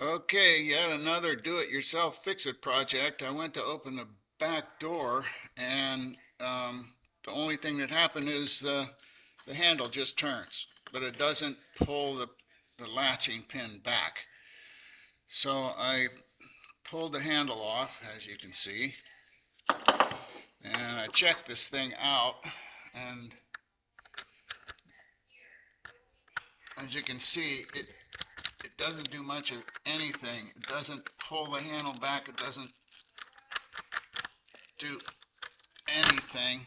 Okay, yet another do-it-yourself fix-it project. I went to open the back door, and the only thing that happened is the handle just turns, but it doesn't pull the latching pin back. So I pulled the handle off, as you can see, and I checked this thing out, and as you can see, it doesn't do much of anything. It doesn't pull the handle back. It doesn't do anything.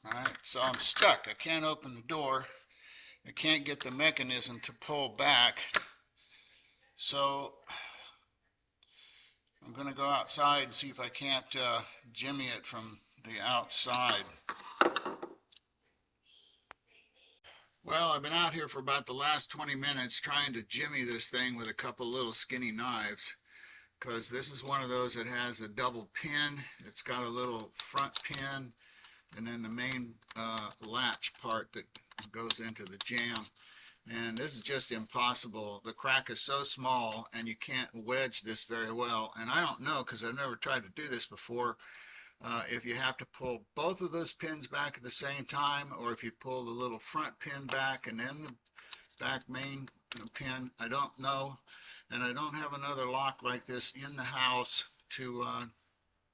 Alright, so I'm stuck. I can't open the door. I can't get the mechanism to pull back. So I'm going to go outside and see if I can't jimmy it from the outside. Well, I've been out here for about the last 20 minutes trying to jimmy this thing with a couple little skinny knives, because this is one of those that has a double pin. It's got a little front pin and then the main latch part that goes into the jamb. And this is just impossible. The crack is so small and you can't wedge this very well. And I don't know, because I've never tried to do this before, if you have to pull both of those pins back at the same time, or if you pull the little front pin back and then the back main pin. I don't know. And I don't have another lock like this in the house to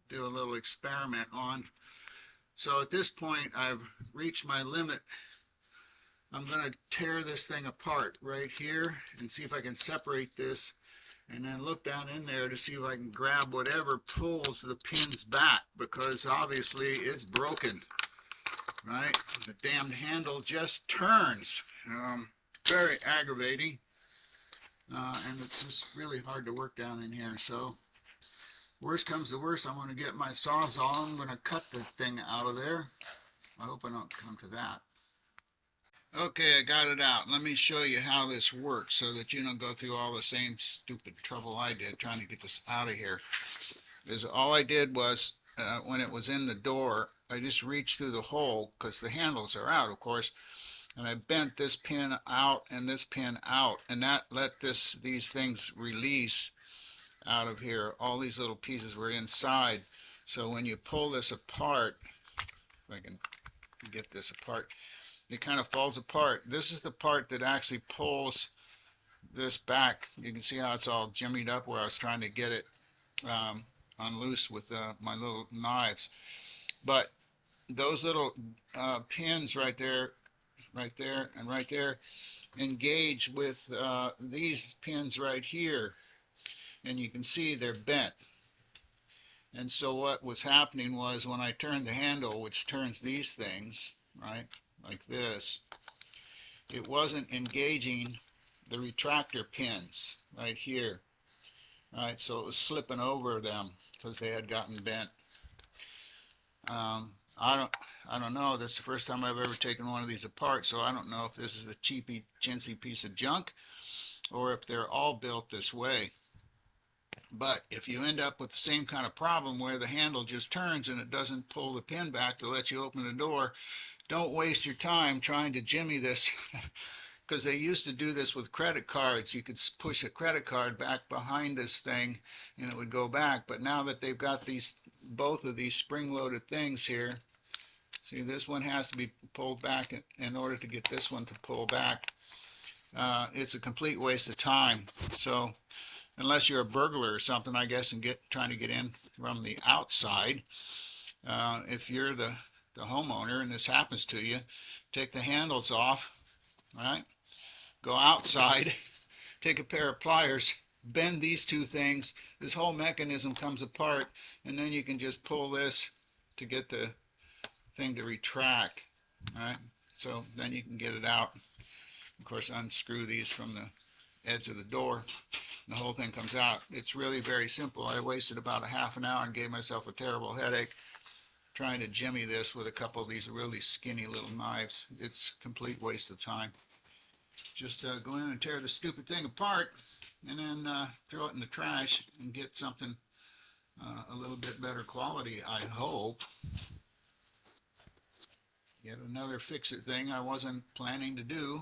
do a little experiment on. So at this point, I've reached my limit. I'm going to tear this thing apart right here and see if I can separate this, and then look down in there to see if I can grab whatever pulls the pins back, because obviously it's broken, right? The damned handle just turns. Very aggravating, and it's just really hard to work down in here. So worst comes to worst, I'm going to get my Sawzall. I'm going to cut the thing out of there. I hope I don't come to that. Okay, I got it out. Let me show you how this works so that you don't go through all the same stupid trouble I did trying to get this out of here. All I did was, when it was in the door, I just reached through the hole, because the handles are out, of course, and I bent this pin out and this pin out, and that let these things release out of here. All these little pieces were inside. So when you pull this apart, if I can get this apart, it kind of falls apart. This is the part that actually pulls this back. You can see how it's all jimmied up where I was trying to get it unloose with my little knives. But those little pins right there, and right there engage with these pins right here. And you can see they're bent. And so what was happening was, when I turned the handle, which turns these things, right, like this, it wasn't engaging the retractor pins right here, right? So it was slipping over them because they had gotten bent. I don't know. This is the first time I've ever taken one of these apart, so I don't know if this is a cheapy, chintzy piece of junk or if they're all built this way. But if you end up with the same kind of problem where the handle just turns and it doesn't pull the pin back to let you open the door, don't waste your time trying to jimmy this, because they used to do this with credit cards. You could push a credit card back behind this thing and it would go back. But now that they've got both of these spring-loaded things here, see, this one has to be pulled back in order to get this one to pull back. It's a complete waste of time. So unless you're a burglar or something, I guess, and trying to get in from the outside, if you're the homeowner and this happens to you, take the handles off, right? Go outside, take a pair of pliers, bend these two things, this whole mechanism comes apart, and then you can just pull this to get the thing to retract, right? So then you can get it out. Of course, unscrew these from the edge of the door, and the whole thing comes out. It's really very simple. I wasted about a half an hour and gave myself a terrible headache trying to jimmy this with a couple of these really skinny little knives. It's a complete waste of time. Just go in and tear the stupid thing apart, and then throw it in the trash and get something a little bit better quality, I hope. Yet another fix-it thing I wasn't planning to do.